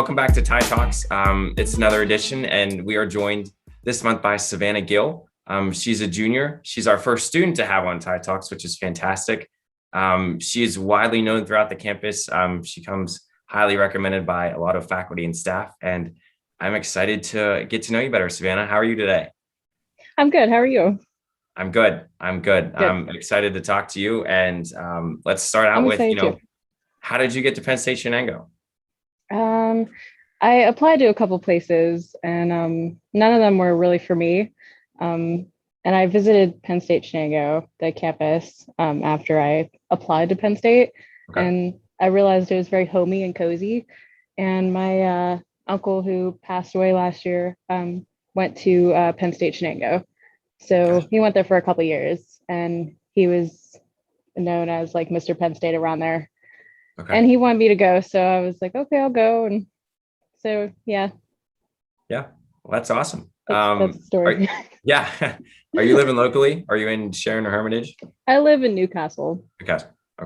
welcome back to Tide Talks. It's another edition, and we are joined this month by Savannah Gill. She's a junior. She's our first student to have on Tide Talks, which is fantastic. She is widely known throughout the campus. She comes highly recommended by a lot of faculty and staff, and I'm excited to get to know you better. Savannah, how are you today? I'm good. How are you? I'm good. Good. I'm excited to talk to you, and let's start out with, how did you get to Penn State Shenango? I applied to a couple places, and none of them were really for me. And I visited Penn State Shenango, the campus, after I applied to Penn State, and I realized it was very homey and cozy. And my uncle, who passed away last year, went to Penn State Shenango. So he went there for a couple of years, and he was known as like Mr. Penn State around there. And he wanted me to go, so I was like, okay, I'll go. And so, yeah. Well, that's awesome. That's the story. Are you living locally? Are you in Sharon or Hermitage? I live in Newcastle. Okay.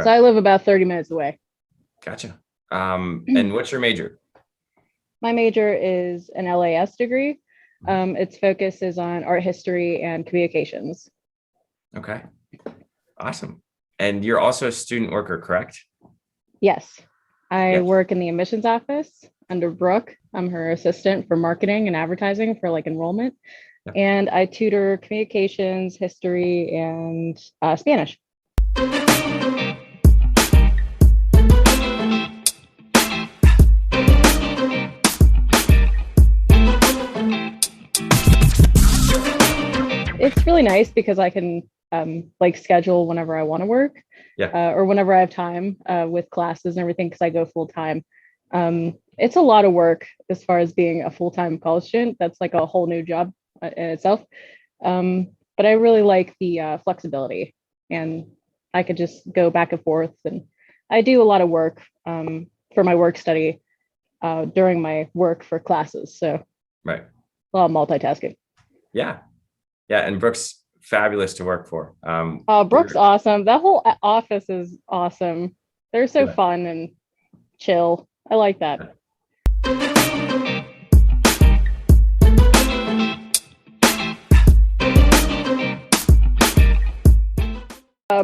So I live about 30 minutes away. Gotcha. And what's your major? My major is an LAS degree. Its focus is on art history and communications. Okay. Awesome. And you're also a student worker, correct? Yes. I work in the admissions office under Brooke. I'm her assistant for marketing and advertising for like enrollment. And I tutor communications, history, and Spanish. It's really nice because I can like schedule whenever I want to work, or whenever I have time with classes and everything, because I go full time. It's a lot of work as far as being a full-time college student. That's like a whole new job in itself. But I really like the flexibility, and I could just go back and forth. And I do a lot of work for my work study during my work for classes. So a lot of multitasking. Yeah. And Brooke's fabulous to work for. Brooke's awesome. That whole office is awesome. They're so fun and chill. I like that.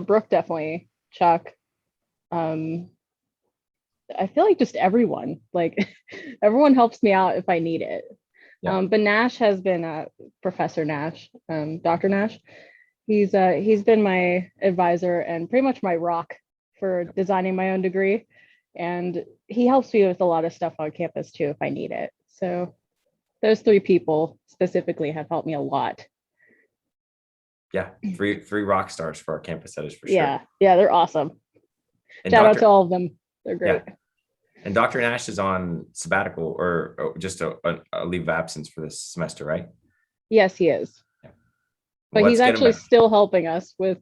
Brooke, definitely. Chuck. I feel like just everyone, like everyone helps me out if I need it. But Nash has been Professor Nash, Dr. Nash. He's been my advisor and pretty much my rock for designing my own degree. And he helps me with a lot of stuff on campus too, if I need it. So those three people specifically have helped me a lot. Yeah, three rock stars for our campus, that is for sure. Yeah, they're awesome. And Shout out to all of them. They're great. Yeah. And Dr. Nash is on sabbatical or just a leave of absence for this semester, right? Yes, he is. But he's actually still helping us with,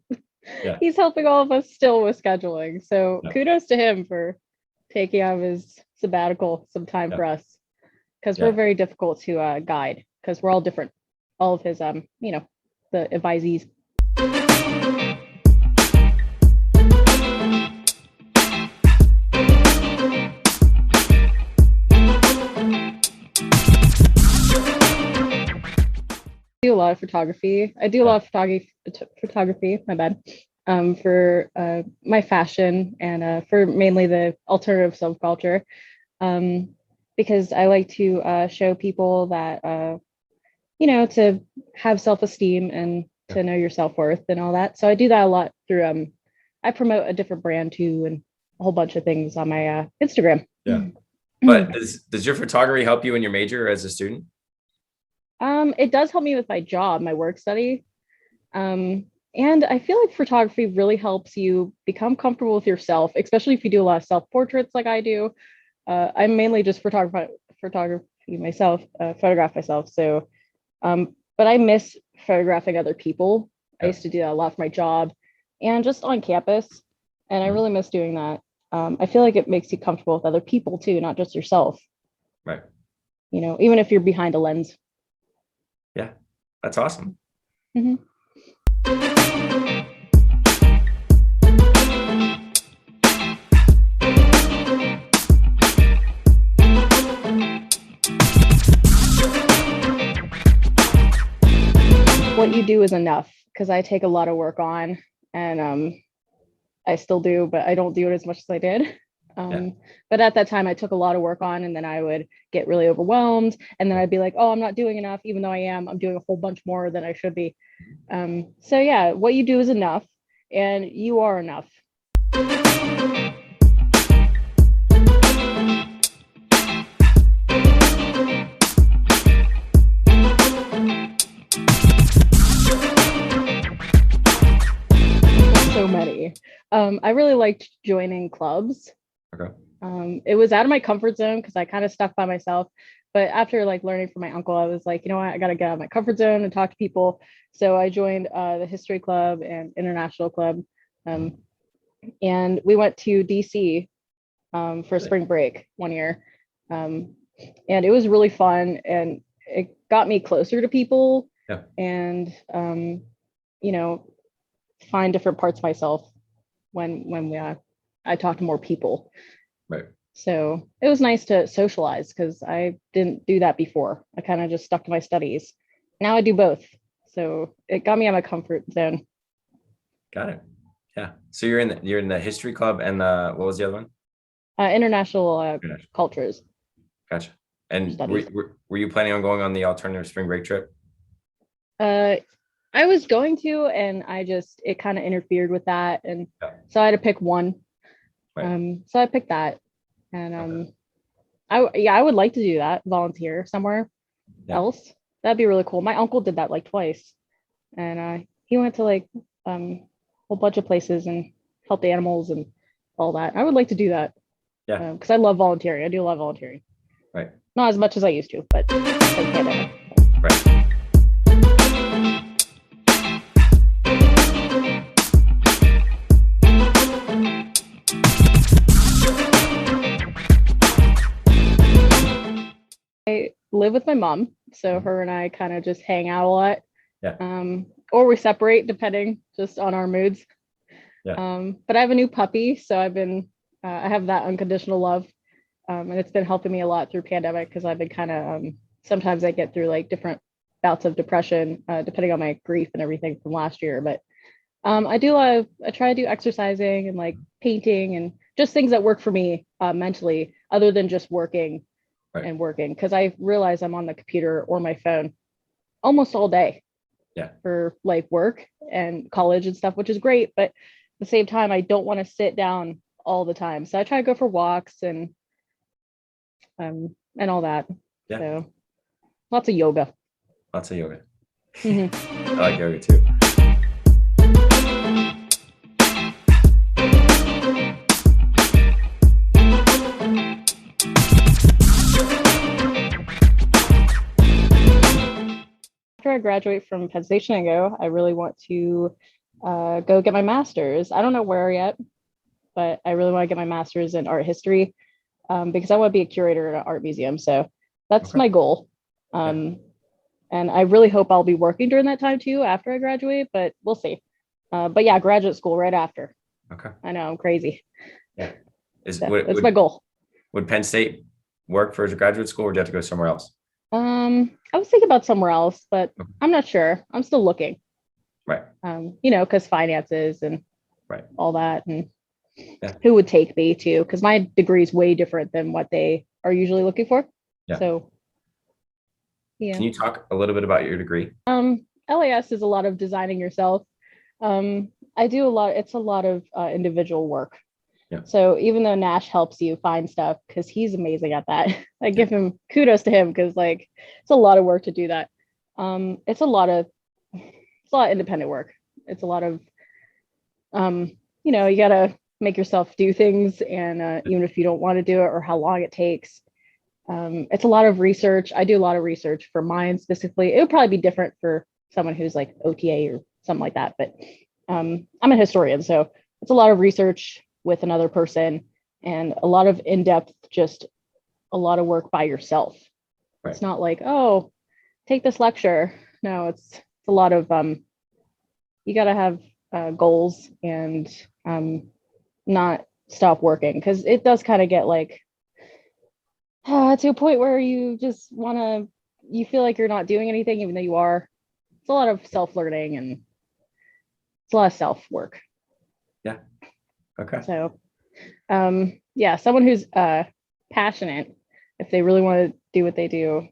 he's helping all of us still with scheduling. So kudos to him for taking out of his sabbatical some time for us, because we're very difficult to guide, because we're all different. All of his, the advisees. I do a lot of photography. My bad. For my fashion and for mainly the alternative subculture, because I like to show people that to have self-esteem and to know your self-worth and all that. So I do that a lot through I promote a different brand too, and a whole bunch of things on my Instagram. But does your photography help you in your major as a student? It does help me with my job, my work study. And I feel like photography really helps you become comfortable with yourself, especially if you do a lot of self-portraits like I do. I mainly just photograph myself. So, but I miss photographing other people. I used to do that a lot for my job and just on campus. And I really miss doing that. I feel like it makes you comfortable with other people too, not just yourself. Right. Even if you're behind a lens. Yeah, that's awesome. Mm-hmm. what you do is enough, because I take a lot of work on, and I still do, but I don't do it as much as I did. But at that time, I took a lot of work on, and then I would get really overwhelmed, and then I'd be like, oh, I'm not doing enough, even though I'm doing a whole bunch more than I should be. So yeah, what you do is enough, and you are enough. So many. I really liked joining clubs. Okay. It was out of my comfort zone because I kind of stuck by myself. But after like learning from my uncle, I was like, you know what, I got to get out of my comfort zone and talk to people. So I joined the history club and international club. And we went to DC for spring break one year. And it was really fun, and it got me closer to people. Yeah. And, you know, find different parts of myself when I talk to more people. Right. So it was nice to socialize, because I didn't do that before. I kind of just stuck to my studies. Now I do both. So it got me out of my comfort zone. Got it. Yeah. So you're in the history club, and what was the other one? International cultures. Gotcha. And were you planning on going on the alternative spring break trip? I was going to, and it kind of interfered with that. And so I had to pick one. Right. So I picked that. And I would like to do that, volunteer somewhere else. That'd be really cool. My uncle did that like twice. And he went to like a whole bunch of places and helped animals and all that. I would like to do that. Yeah. Because I love volunteering. I do love volunteering. Right. Not as much as I used to, but right. I live with my mom, so her and I kind of just hang out a lot. Yeah. Or we separate depending just on our moods. Yeah. But I have a new puppy, so I have that unconditional love. And it's been helping me a lot through pandemic, because I've been kind of sometimes I get through like different bouts of depression, depending on my grief and everything from last year. But I try to do exercising and like painting and just things that work for me mentally, other than just working and working, because I realize I'm on the computer or my phone almost all day. Yeah. For like work and college and stuff, which is great, but at the same time, I don't want to sit down all the time. So I try to go for walks and all that. Yeah. So lots of yoga. Lots of yoga. Mm-hmm. I like yoga too. After I graduate from Penn State Shenango, I really want to go get my master's. I don't know where yet, but I really want to get my master's in art history, because I want to be a curator at an art museum. So that's my goal. And I really hope I'll be working during that time too after I graduate, but we'll see. But yeah, graduate school right after. Okay. I know, I'm crazy. Yeah. That's my goal. Would Penn State work for graduate school, or do you have to go somewhere else? I was thinking about somewhere else, but I'm not sure. I'm still looking. Right. Because finances and all that, and Yeah. who would take me too, because my degree is way different than what they are usually looking for. Yeah. So yeah. Can you talk a little bit about your degree? LAS is a lot of designing yourself. I do it's a lot of individual work. Yeah. So even though Nash helps you find stuff, because he's amazing at that, I give him kudos to him, because like it's a lot of work to do that. It's a lot of independent work. It's a lot of you gotta make yourself do things, and even if you don't want to do it, or how long it takes. It's a lot of research. I do a lot of research for mine specifically. It would probably be different for someone who's like OTA or something like that, but I'm a historian, so it's a lot of research with another person, and a lot of in-depth, just a lot of work by yourself. Right. It's not like, oh, take this lecture. No, it's a lot of you got to have goals and not stop working, because it does kind of get like to a point where you just you feel like you're not doing anything, even though you are. it's a lot of self-learning and it's a lot of self-work. Yeah. Okay. So, yeah, someone who's passionate, if they really want to do what they do,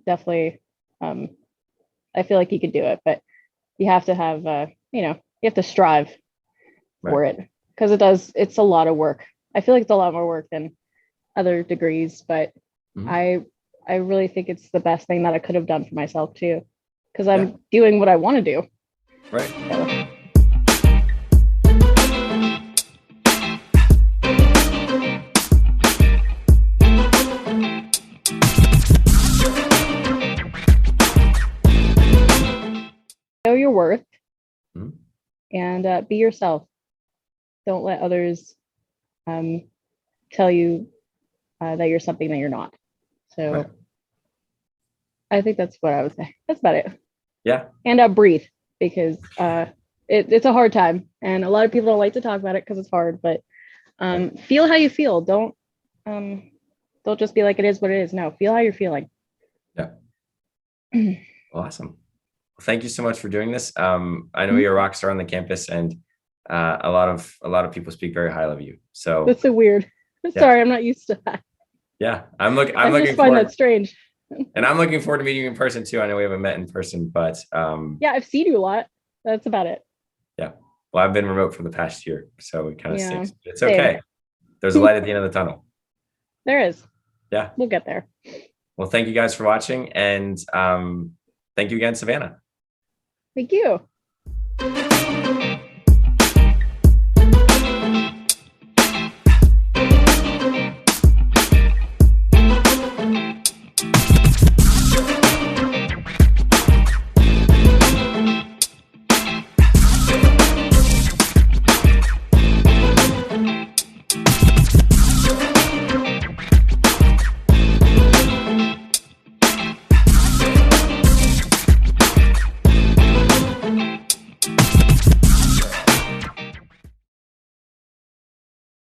definitely, I feel like you could do it, but you have to have, you have to strive for it, because it's a lot of work. I feel like it's a lot more work than other degrees, but I really think it's the best thing that I could have done for myself too, because I'm doing what I want to do. Right. So. Know your worth and be yourself. Don't let others tell you that you're something that you're not. So I think that's what I would say. That's about it. Yeah. And breathe, because it's a hard time, and a lot of people don't like to talk about it because it's hard. But feel how you feel. Don't just be like, it is what it is. No, feel how you're feeling. Yeah. Awesome. Well, thank you so much for doing this. I know you're a rock star on the campus, and a lot of people speak very highly of you. So that's so weird. Sorry, I'm not used to that. Yeah, I'm looking just find that strange. And I'm looking forward to meeting you in person too. I know we haven't met in person, but yeah, I've seen you a lot. That's about it. Yeah. Well, I've been remote for the past year, so it kind of stinks. It's Same. okay. There's a light at the end of the tunnel. There is. Yeah. We'll get there. Well, thank you guys for watching, and thank you again, Savannah. Thank you.